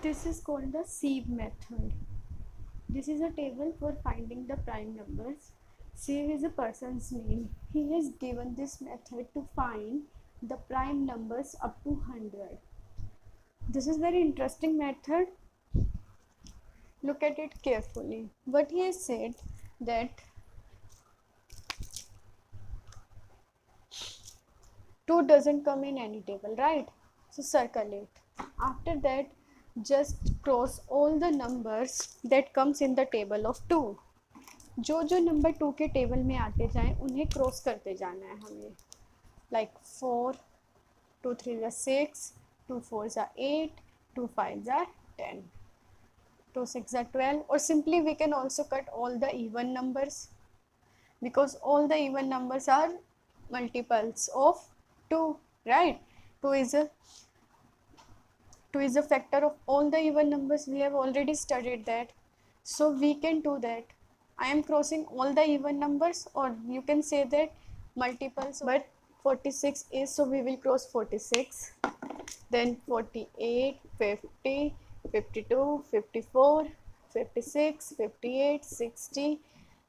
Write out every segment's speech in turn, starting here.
This is called the sieve method. This is a table for finding the prime numbers. Sieve is a person's name. He is given this method to find the prime numbers up to 100. This is very interesting method. Look at it carefully. What he has said that 2 doesn't come in any table, right? So circle it. After that, just cross all the numbers that comes in the table of 2. जो जो number 2 के table में आते जाएं उन्हें cross करते जाना है हमें. Like 4, 2 3 are 6, 2 4 are 8, 2 5 are 10, 2 6 are 12. Or simply we can also cut all the even numbers, because all the even numbers are multiples of 2, right? 2 is a 2 is a factor of all the even numbers. We have already studied that, so we can do that. I am crossing all the even numbers, or you can say that multiples, but 46 is, so we will cross 46, then 48, 50, 52, 54, 56, 58, 60,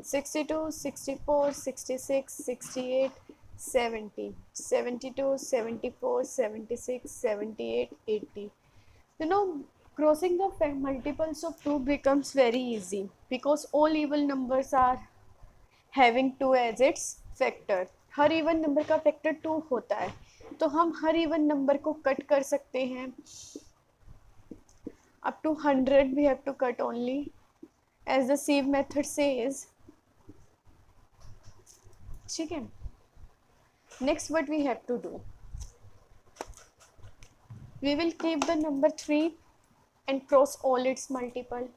62, 64, 66, 68, 70, 72, 74, 76, 78, 80. You know, crossing the multiples of 2 becomes very easy because all even numbers are having 2 as its factor. Her even number का factor 2 होता है, तो हम her even number को cut कर सकते हैं. up to 100 we have to cut only, as the sieve method says. ठीक है. Next what we have to do, we will keep the number 3 and cross all its multiple.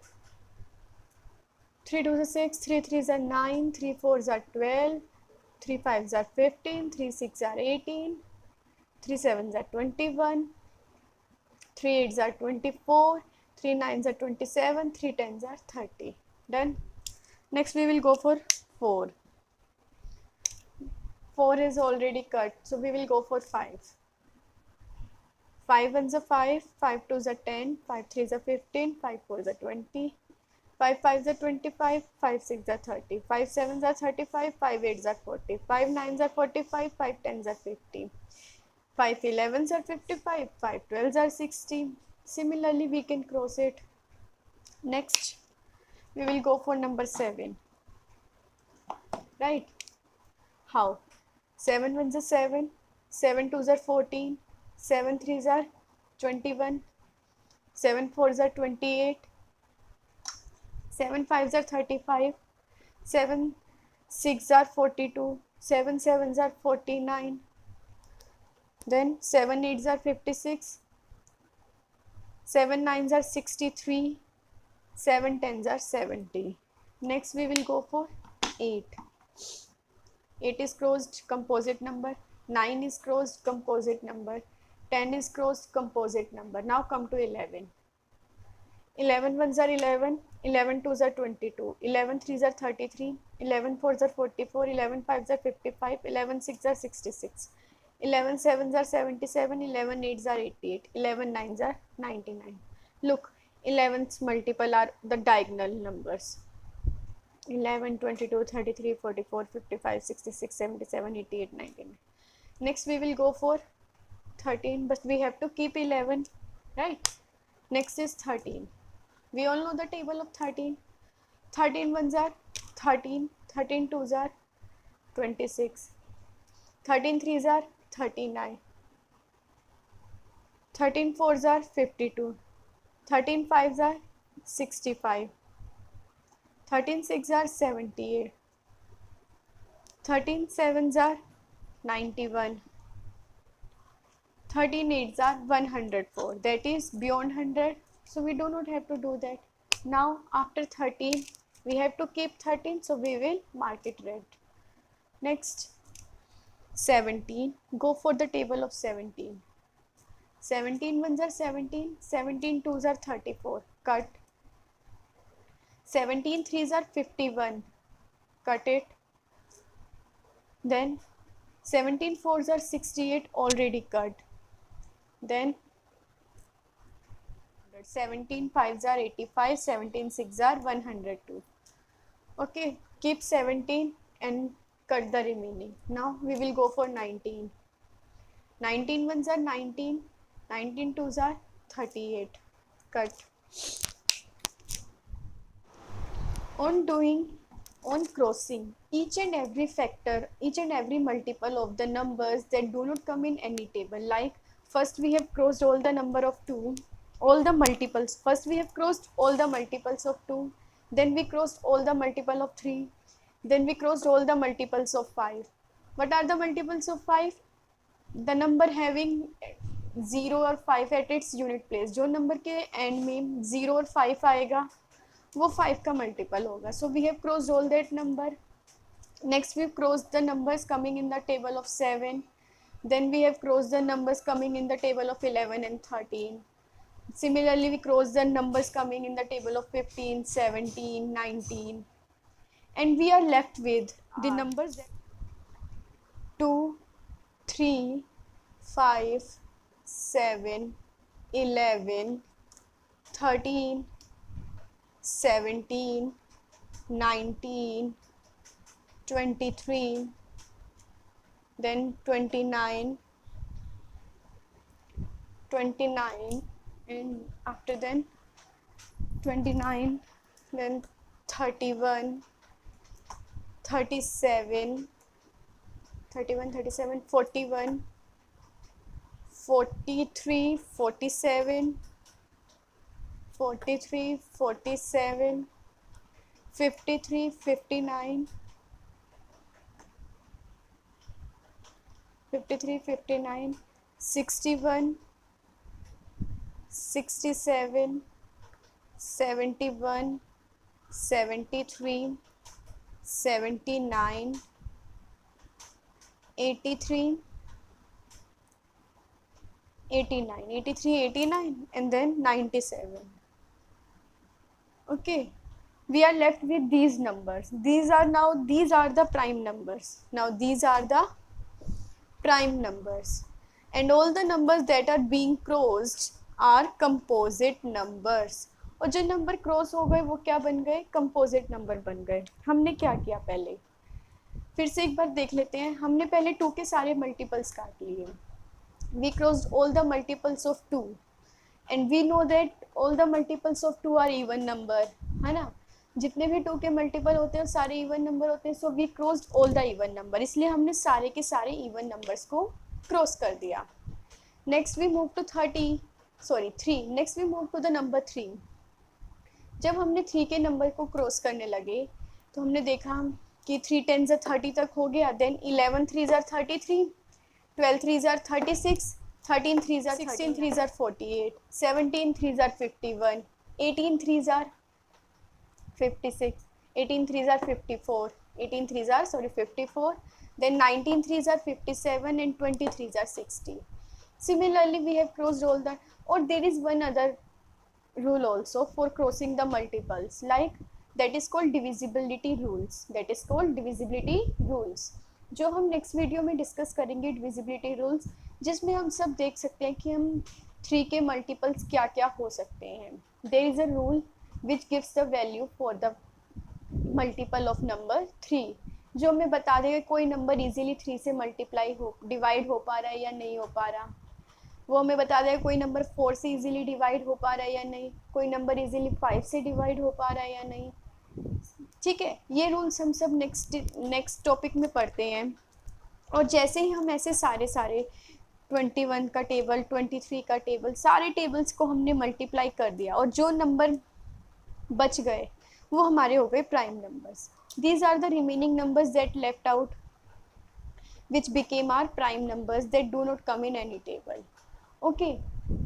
3 2s are 6, 3 3s are 9, 3 4s are 12, 3 5s are 15, 3 6 are 18, 3 7s are 21, 3 8s are 24, 3 9s are 27, 3 10s are 30. Done. Next we will go for 4. 4 is already cut, so we will go for 5. 5 ones are 5, 5 2s are 10, 5 3s are 15, 5 4s are 20, 5 5s are 25, 5 6s are 30, 5 7s are 35, 5 8s are 40, 5 9s are 45, 5 10s are 50, 5 11s are 55, 5 12s are 60. Similarly we can cross it. Next we will go for number 7, right? How? 7 ones are 7, 7 2s are 14, 7 3s are 21, 7 4s are 28, 7 5s are 35, 7 6s are 42, 7 7s are 49, then 7 8s are 56, 7 9s are 63, 7 10s are 70. Next we will go for 8. 8 is crossed composite number, 9 is crossed composite number, 10 is crossed composite number. Now come to 11. 11 ones are 11, 11 twos are 22, 11 threes are 33, 11 fours are 44, 11 fives are 55, 11 sixes are 66, 11 sevens are 77, 11 eights are 88, 11 nines are 99. Look, 11's multiple are the diagonal numbers. 11, 22, 33, 44, 55, 66, 77, 88, 99. Next we will go for 13, but we have to keep 11, right? Next is 13. We all know the table of 13. 13 ones are 13, 13 twos are 26, 13 threes are 39, 13 fours are 52, 13 fives are 65, 13 sixes are 78, 13 sevens are 91, 13 eights are 104. That is beyond 100. So we do not have to do that. Now after 13 we have to keep 13, so we will mark it red. Next 17. Go for the table of 17. 17 ones are 17, 17 twos are 34, cut. 17 threes are 51, cut it. Then 17 fours are 68, already cut. Then 17 5s are 85, 17 6s are 102. Okay, keep 17 and cut the remaining. Now we will go for 19. 19 ones are 19, 19 twos are 38. Cut. On crossing each and every factor, each and every multiple of the numbers that do not come in any table. Like first we have crossed all the number of 2, all the multiples. First we have crossed all the multiples of 2, then we crossed all the multiple of 3, then we crossed all the multiples of 5. What are the multiples of 5? The number having 0 और 5 at its unit place. जो number के and में 0 और 5 आएगा वो 5 का multiple होगा. So we have crossed all that number. Next we have crossed the numbers coming in the table of 7. Then we have crossed the numbers coming in the table of 11 and 13. Similarly, we crossed the numbers coming in the table of 15, 17, 19. And we are left with the numbers that 2, 3, 5, 7, 11, 13, 17, 19, 23, then 29, and after then 29, then 31, 37, 41, 43, 47, 53, 59, 61, 67, 71, 73, 79, 83, 89, and then 97. Okay, we are left with these numbers. These are the prime numbers. Now these are the prime numbers, and all the numbers that are being crossed are composite numbers. और जो number cross हो गए वो क्या बन गए? Composite number बन गए. हमने क्या किया पहले, फिर से एक बार देख लेते हैं. हमने पहले 2 के सारे मल्टीपल्स काट लिए. We crossed all the multiples of 2 and we know that all the multiples of 2 are even number, है ना. जितने भी 2 के मल्टीपल होते हैं सारे इवन नंबर होते हैं. So we crossed all the even number, इसलिए हमने सारे के सारे इवन नंबर्स को क्रॉस कर दिया. Next we move to 3. Next we move to the number 3. जब हमने 3 के नंबर को क्रॉस करने लगे तो हमने देखा कि 3 10s are 30 तक हो गया. Then 11 3s are 33, 12 3s are 36, 13 3s are 16 3s are 48, 17 3s are 51, 18 3s are 56, 18 3s are 54, 18 3s are 54, then 19 3s are 57 and 20 3s are 60. Similarly, we have crossed all the, or there is one other rule also for crossing the multiples, like that is called divisibility rules. That is called divisibility rules, जो हम next video में discuss करेंगे. Divisibility rules, जिसमें हम सब देख सकते हैं कि हम 3 के मल्टीपल्स क्या क्या हो सकते हैं. There is a rule which gives the value for the multiple of number 3, जो हमें बता देगा कोई नंबर इजीली 3 से मल्टीप्लाई डिवाइड हो पा रहा है या नहीं हो पा रहा. वो हमें बता देगा कोई नंबर 4 से इजीली डिवाइड हो पा रहा है या नहीं, कोई नंबर इजीली 5 से डिवाइड हो पा रहा है या नहीं. ठीक है, ये रूल्स हम सब नेक्स्ट टॉपिक में पढ़ते हैं. और जैसे ही हम ऐसे सारे 21 का टेबल, 23 का टेबल, सारे टेबल्स को हमने मल्टीप्लाई कर दिया और जो नंबर बच गए वो हमारे हो गए prime numbers. These are the remaining numbers that left out which became our prime numbers that do not come in any table. Okay,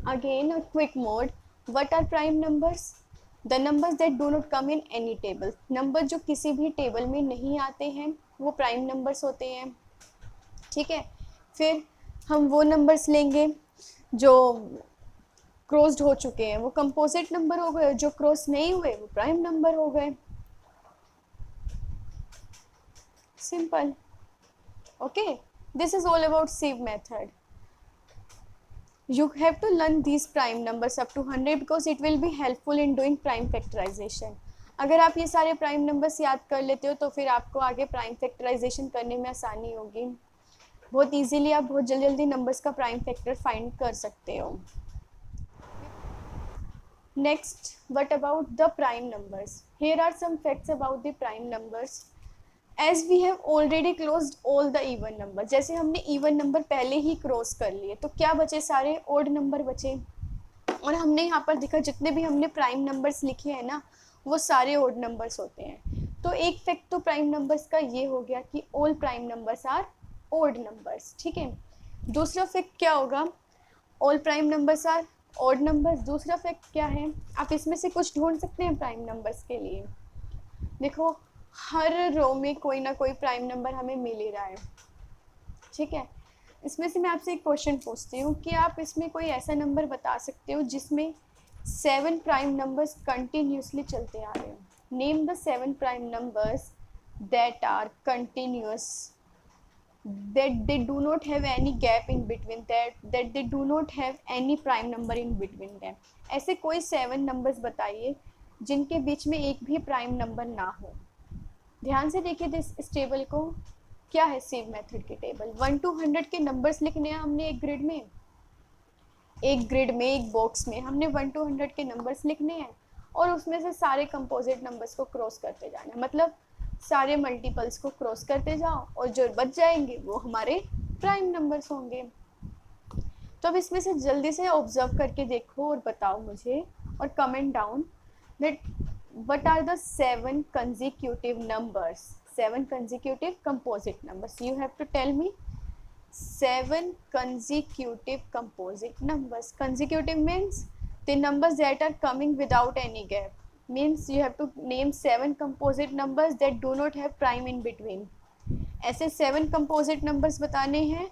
again a quick mode. What are prime numbers? The numbers that do not come in any table. Number जो किसी भी table में नहीं आते हैं वो prime numbers होते हैं. ठीक है, फिर हम वो नंबर्स लेंगे जो क्रॉस्ड हो चुके हैं, वो कंपोजिट नंबर हो गए. जो क्रॉस नहीं हुए वो प्राइम नंबर हो गए. Simple. Okay, this is all about sieve method. You have to learn these prime numbers up to 100 because it will be helpful in doing prime factorization. अगर आप ये सारे प्राइम नंबर्स याद कर लेते हो तो फिर आपको आगे प्राइम फैक्टराइजेशन करने में आसानी होगी। बहुत इजीली आप बहुत जल्दी जल्दी नंबर्स का प्राइम फैक्टर फाइंड कर सकते हो। Next, what about the prime numbers? Here are some facts about the prime numbers. As we have already closed all the even number, जैसे हमने इवन नंबर पहले ही क्रॉस कर लिए तो क्या बचे? सारे ओड नंबर बचे। और हमने यहाँ पर देखा जितने भी हमने प्राइम नंबर्स लिखे हैं ना वो सारे ओड नंबर्स होते हैं। तो एक फैक्ट तो प्राइम नंबर्स का ये हो गया कि all prime numbers are odd numbers. ठीक है, दूसरा फैक्ट क्या होगा? All prime numbers are odd numbers. दूसरा फैक्ट क्या है? आप इसमें से कुछ ढूंढ सकते हैं प्राइम नंबर्स के लिए। देखो हर रो में कोई ना कोई प्राइम नंबर हमें मिल ही रहा है। ठीक है, इसमें से मैं आपसे एक क्वेश्चन पूछती हूँ कि आप इसमें कोई ऐसा नंबर बता सकते हो जिसमें 7 प्राइम नंबर्स कंटिन्यूसली चलते आ रहे हो। Name the 7 prime numbers that are continuous, that they do not have any gap in between, that they do not have any prime number in between them। ऐसे कोई 7 नंबर्स बताइए जिनके बीच में एक भी प्राइम नंबर ना हो। ध्यान से देखिए इस टेबल को, क्या है सिव मेथड की टेबल। 1 to 100 के नंबर्स लिखने हैं हमने एक ग्रिड में, एक बॉक्स में हमने 1 to 100 के नंबर्स लिखने हैं और उसमें से सारे कंपोजिट नंबर्स को क्रॉस करते जाना है। मतलब सारे मल्टीपल्स को क्रॉस करते जाओ और जो बच जाएंगे वो हमारे प्राइम नंबर्स होंगे। तो अब इसमें से जल्दी से ऑब्जर्व करके देखो और बताओ मुझे और comment down that what are the 7 consecutive numbers, 7 consecutive composite numbers? You have to tell me 7 consecutive composite numbers. Consecutive means the numbers that are coming without any gap, means you have to name 7 composite numbers that do not have prime in between। ऐसे 7 composite numbers बताने हैं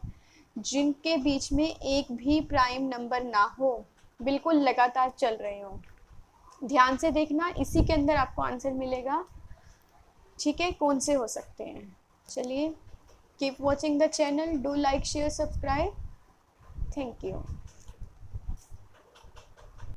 जिनके बीच में एक भी prime number ना हो, बिल्कुल लगातार चल रहे हो। ध्यान से देखना, इसी के अंदर आपको आंसर मिलेगा। ठीक है, कौन से हो सकते हैं? चलिए, keep watching the channel, do like share subscribe. Thank you.